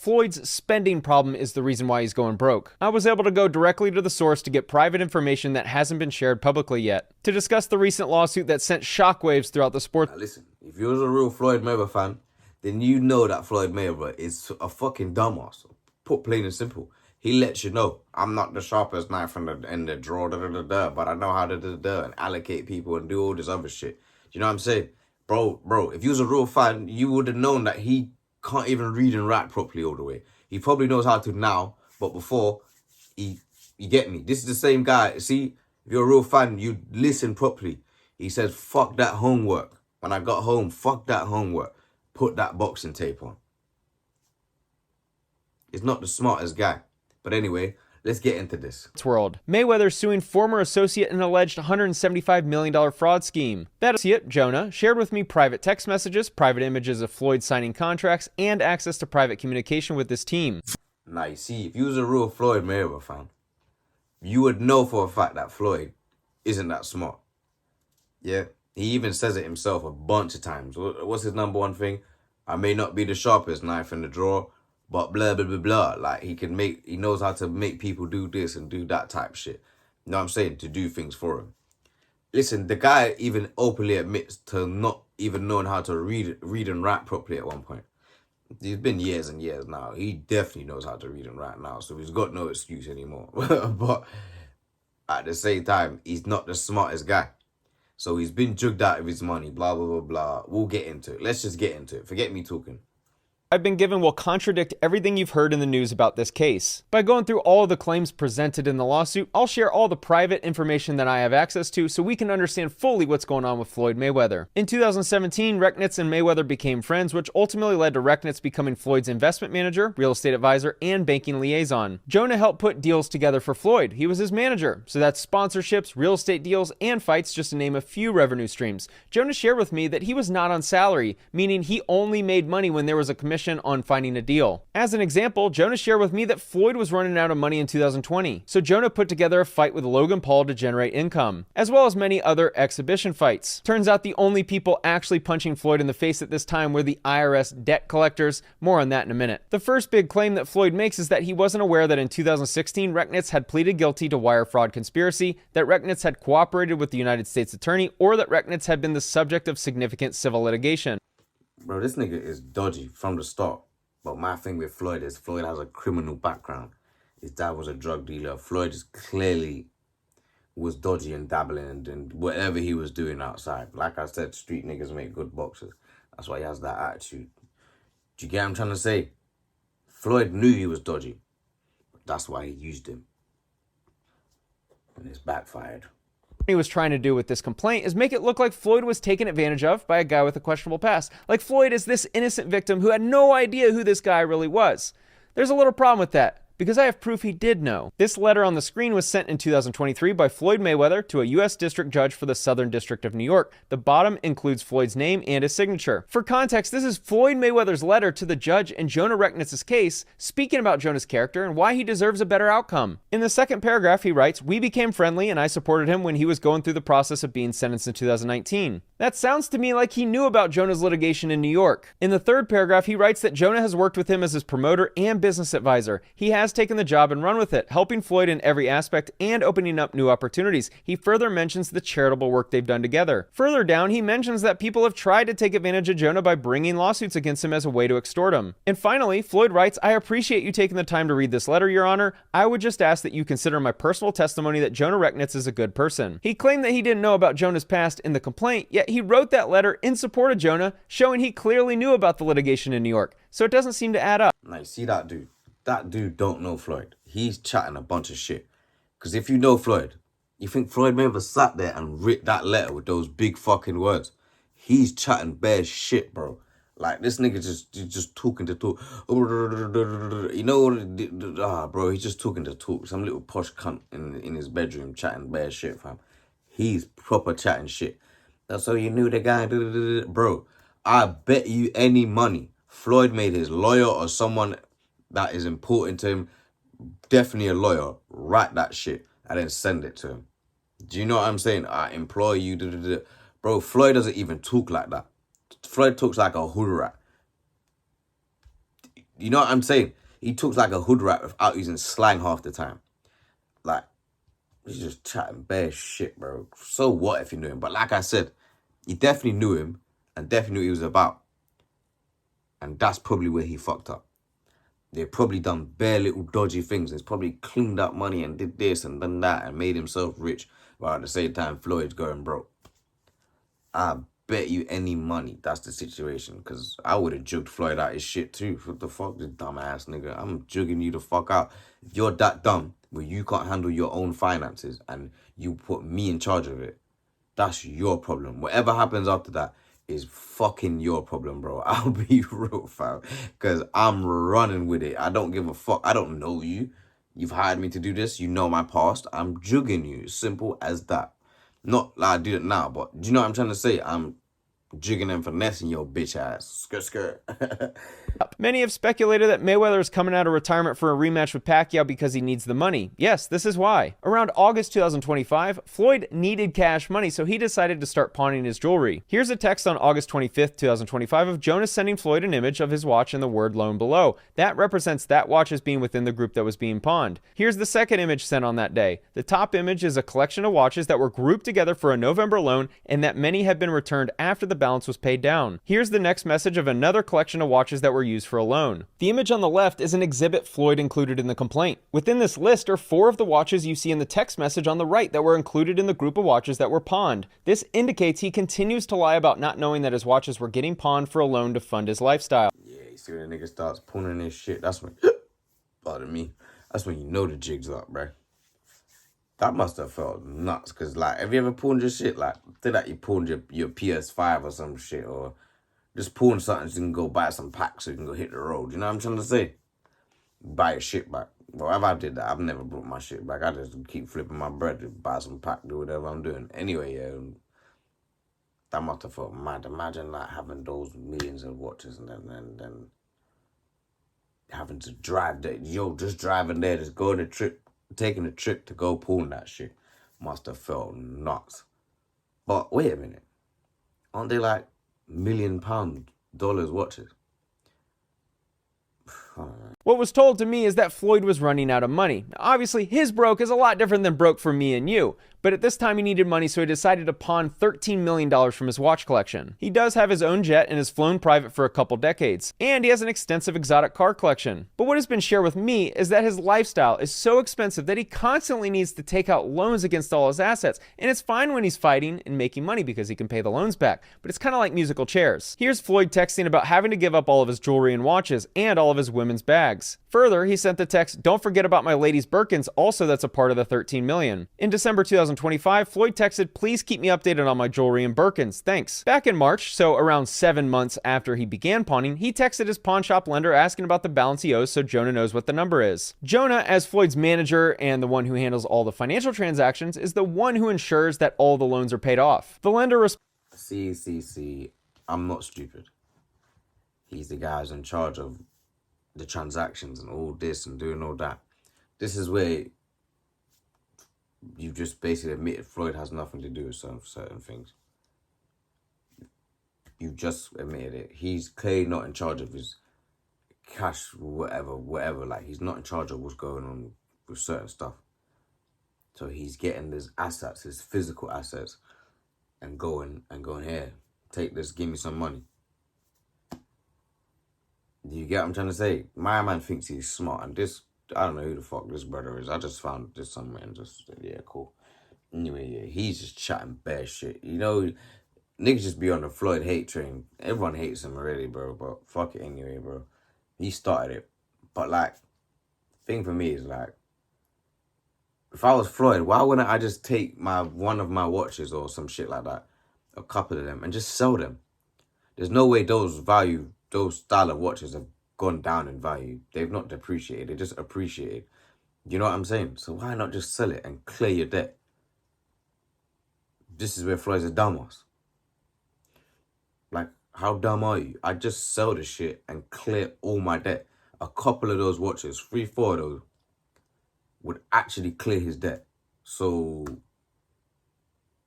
Floyd's spending problem is the reason why he's going broke. I was able to go directly to the source to get private information that hasn't been shared publicly yet, to discuss the recent lawsuit that sent shockwaves throughout the sport. Now listen, if you was a real Floyd Mayweather fan, then you know that Floyd Mayweather is a fucking dumbass. Put plain and simple. He lets you know, I'm not the sharpest knife in the drawer, but I know how to and allocate people and do all this other shit. You know what I'm saying? Bro, if you was a real fan, you would have known that he can't even read and write properly all the way. He probably knows how to now, but before, you get me? This is the same guy. See, if you're a real fan, you listen properly. He says, fuck that homework. When I got home, fuck that homework. Put that boxing tape on. He's not the smartest guy. But anyway, let's get into this. World. Mayweather suing former associate in an alleged $175 million fraud scheme. That associate, Jonah, shared with me private text messages, private images of Floyd signing contracts, and access to private communication with this team. Now, you see, if you was a real Floyd Mayweather fan, you would know for a fact that Floyd isn't that smart. Yeah? He even says it himself a bunch of times. What's his number one thing? I may not be the sharpest knife in the drawer, but blah, blah, blah, blah. Like, he knows how to make people do this and do that type shit. You know what I'm saying? To do things for him. Listen, the guy even openly admits to not even knowing how to read and write properly at one point. It's been years and years now. He definitely knows how to read and write now, so he's got no excuse anymore. But at the same time, he's not the smartest guy. So he's been jugged out of his money, blah, blah, blah, blah. We'll get into it. Let's just get into it. Forget me talking. I've been given will contradict everything you've heard in the news about this case. By going through all of the claims presented in the lawsuit, I'll share all the private information that I have access to so we can understand fully what's going on with Floyd Mayweather. In 2017, Rechnitz and Mayweather became friends, which ultimately led to Rechnitz becoming Floyd's investment manager, real estate advisor, and banking liaison. Jonah helped put deals together for Floyd. He was his manager, so that's sponsorships, real estate deals, and fights, just to name a few revenue streams. Jonah shared with me that he was not on salary, meaning he only made money when there was a commission on finding a deal. As an example, Jonah shared with me that Floyd was running out of money in 2020, so Jonah put together a fight with Logan Paul to generate income, as well as many other exhibition fights. Turns out the only people actually punching Floyd in the face at this time were the IRS debt collectors. More on that in a minute. The first big claim that Floyd makes is that he wasn't aware that in 2016, Rechnitz had pleaded guilty to wire fraud conspiracy, that Rechnitz had cooperated with the United States attorney, or that Rechnitz had been the subject of significant civil litigation. Bro, this nigga is dodgy from the start. But my thing with Floyd is Floyd has a criminal background. His dad was a drug dealer. Floyd is clearly was dodgy and dabbling and whatever he was doing outside. Like I said, street niggas make good boxers. That's why he has that attitude. Do you get what I'm trying to say? Floyd knew he was dodgy. But that's why he used him. And it's backfired. He was trying to do with this complaint is make it look like Floyd was taken advantage of by a guy with a questionable past. Like Floyd is this innocent victim who had no idea who this guy really was. There's a little problem with that, because I have proof he did know. This letter on the screen was sent in 2023 by Floyd Mayweather to a U.S. District Judge for the Southern District of New York. The bottom includes Floyd's name and his signature. For context, this is Floyd Mayweather's letter to the judge in Jonah Rechnitz's case, speaking about Jonah's character and why he deserves a better outcome. In the second paragraph, he writes, "We became friendly and I supported him when he was going through the process of being sentenced in 2019. That sounds to me like he knew about Jonah's litigation in New York." In the third paragraph, he writes that Jonah has worked with him as his promoter and business advisor. He has taken the job and run with it, helping Floyd in every aspect and opening up new opportunities. He further mentions the charitable work they've done together. Further down, he mentions that people have tried to take advantage of Jonah by bringing lawsuits against him as a way to extort him. And finally, Floyd writes, "I appreciate you taking the time to read this letter, Your Honor. I would just ask that you consider my personal testimony that Jonah Rechnitz is a good person." He claimed that he didn't know about Jonah's past in the complaint, yet he wrote that letter in support of Jonah, showing he clearly knew about the litigation in New York. So it doesn't seem to add up. Now, you see that dude? That dude don't know Floyd. He's chatting a bunch of shit. Because if you know Floyd, you think Floyd Mayweather sat there and writ that letter with those big fucking words. He's chatting bare shit, bro. Like, this nigga just talking to talk. You know, bro, he's just talking to talk. Some little posh cunt in his bedroom chatting bare shit, fam. He's proper chatting shit. So you knew the guy, bro. I bet you any money Floyd made his lawyer or someone that is important to him, definitely a lawyer, write that shit and then send it to him. Do you know what I'm saying? I implore you, bro. Floyd doesn't even talk like that. Floyd talks like a hood rat. You know what I'm saying? He talks like a hood rat without using slang half the time. Like, he's just chatting bare shit, bro. So what if you knew him? But like I said, you definitely knew him and definitely knew what he was about. And that's probably where he fucked up. They've probably done bare little dodgy things. He's probably cleaned up money and did this and done that and made himself rich. While at the same time, Floyd's going broke. I bet you any money that's the situation. Because I would have jugged Floyd out his shit too. What the fuck, this dumbass nigga? I'm jugging you the fuck out. If you're that dumb where you can't handle your own finances and you put me in charge of it, that's your problem. Whatever happens after that is fucking your problem, bro. I'll be real, fam. Because I'm running with it. I don't give a fuck. I don't know you. You've hired me to do this. You know my past. I'm jugging you. Simple as that. Not like I do it now, but do you know what I'm trying to say? I'm jigging and finessing your bitch ass. Skirt, skirt. Many have speculated that Mayweather is coming out of retirement for a rematch with Pacquiao because he needs the money. Yes, this is why. Around August 2025, Floyd needed cash money, so he decided to start pawning his jewelry. Here's a text on August 25th, 2025 of Jonas sending Floyd an image of his watch and the word loan below. That represents that watch as being within the group that was being pawned. Here's the second image sent on that day. The top image is a collection of watches that were grouped together for a November loan and that many had been returned after the balance was paid down. Here's the next message of another collection of watches that were used for a loan. The image on the left is an exhibit Floyd included in the complaint. Within this list are 4 of the watches you see in the text message on the right that were included in the group of watches that were pawned. This indicates he continues to lie about not knowing that his watches were getting pawned for a loan to fund his lifestyle. Yeah, you see when a nigga starts pulling his shit, that's when, pardon me, that's when you know the jig's up, bro. That must have felt nuts, because, like, have you ever pawned your shit? Like, say that you pawned your PS5 or some shit, or just pawn something so you can go buy some packs so you can go hit the road. You know what I'm trying to say? Buy your shit back. Well, if I did that, I've never brought my shit back. I just keep flipping my bread to buy some pack, do whatever I'm doing. Anyway, yeah, that must have felt mad. Imagine, like, having those millions of watches and then having to drive there. Yo, just driving there, just going a trip, taking a trip to go pawn that shit. Must have felt nuts. But wait a minute. Aren't they like £1 million watches? What was told to me is that Floyd was running out of money. Now, obviously, his broke is a lot different than broke for me and you, but at this time he needed money, so he decided to pawn $13 million from his watch collection. He does have his own jet and has flown private for a couple decades, and he has an extensive exotic car collection. But what has been shared with me is that his lifestyle is so expensive that he constantly needs to take out loans against all his assets, and it's fine when he's fighting and making money because he can pay the loans back, but it's kind of like musical chairs. Here's Floyd texting about having to give up all of his jewelry and watches and all of his women's bags. Further, he sent the text, "Don't forget about my ladies' Birkins, also that's a part of the $13 million. In December 2025, Floyd texted, "Please keep me updated on my jewelry and Birkins, thanks." Back in March, so around 7 months after he began pawning, he texted his pawn shop lender asking about the balance he owes so Jonah knows what the number is. Jonah, as Floyd's manager and the one who handles all the financial transactions, is the one who ensures that all the loans are paid off. The lender See, I'm not stupid. He's the guy who's in charge of the transactions and all this and doing all that. This is where you've just basically admitted Floyd has nothing to do with certain things. You've just admitted it. He's clearly not in charge of his cash, whatever. Like, he's not in charge of what's going on with certain stuff. So he's getting his assets, his physical assets, and going here, take this, give me some money. Do you get what I'm trying to say? My man thinks he's smart, and this, I don't know who the fuck this brother is. I just found this somewhere and just, yeah, cool. Anyway, yeah, he's just chatting bare shit. You know, niggas just be on the Floyd hate train. Everyone hates him already, bro, but fuck it anyway, bro. He started it. But, like, thing for me is, like, if I was Floyd, why wouldn't I just take one of my watches or some shit like that, a couple of them, and just sell them? There's no way those style of watches have gone down in value. They've not depreciated. They just appreciated. You know what I'm saying? So why not just sell it and clear your debt? This is where Floyd's a dumbass. Like, how dumb are you? I just sell the shit and clear all my debt. A couple of those watches, 3, 4 of those, would actually clear his debt. So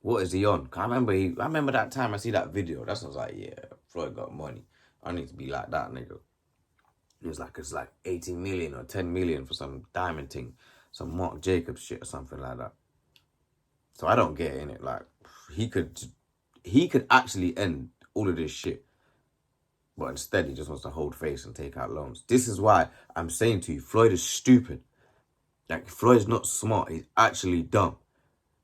what is he on? I remember that time I see that video. That's when I was like, yeah, Floyd got money. I need to be like that nigga. It's like 18 million or 10 million for some diamond thing, some Marc Jacobs shit or something like that. So I don't get in it. Like he could actually end all of this shit, but instead he just wants to hold face and take out loans. This is why I'm saying to you, Floyd is stupid. Like Floyd's not smart. He's actually dumb.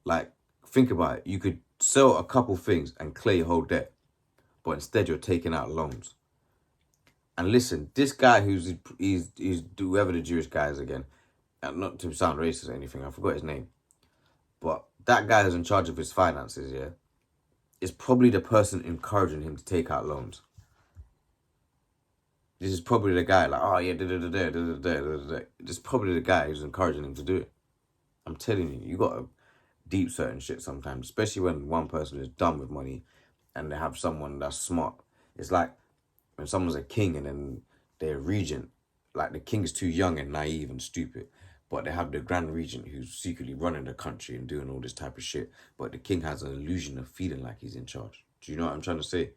Like think about it. You could sell a couple things and clear your whole debt, but instead you're taking out loans. And listen, this guy he's whoever the Jewish guy is again, and not to sound racist or anything, I forgot his name, but that guy who's in charge of his finances, yeah, is probably the person encouraging him to take out loans. This is probably the guy like, oh yeah, this is probably the guy who's encouraging him to do it. I'm telling you, you gotta deep certain shit sometimes, especially when one person is dumb with money and they have someone that's smart. It's like when someone's a king and then they're regent, like the king is too young and naive and stupid, but they have the grand regent who's secretly running the country and doing all this type of shit, but the king has an illusion of feeling like he's in charge. Do you know what I'm trying to say?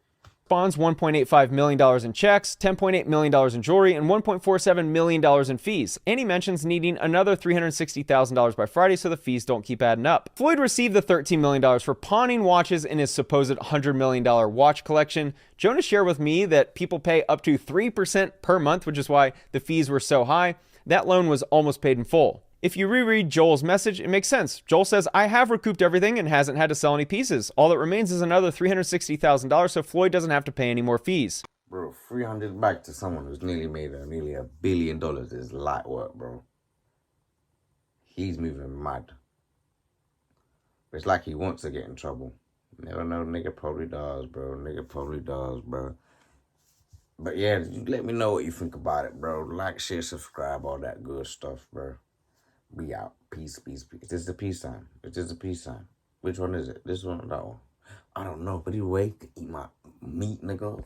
Bonds $1.85 million in checks, $10.8 million in jewelry, and $1.47 million in fees. And he mentions needing another $360,000 by Friday so the fees don't keep adding up. Floyd received the $13 million for pawning watches in his supposed $100 million watch collection. Jonah shared with me that people pay up to 3% per month, which is why the fees were so high. That loan was almost paid in full. If you reread Joel's message, it makes sense. Joel says, I have recouped everything and hasn't had to sell any pieces. All that remains is another $360,000 so Floyd doesn't have to pay any more fees. Bro, 300 back to someone who's nearly made nearly $1 billion is light work, bro. He's moving mad. It's like he wants to get in trouble. Never know, nigga probably does, bro. Nigga probably does, bro. But yeah, let me know what you think about it, bro. Like, share, subscribe, all that good stuff, bro. We out. Peace, peace, peace. This is the peace time. This is the peace time. Which one is it? This one or that one? I don't know. But anyway, eat my meat, nigga.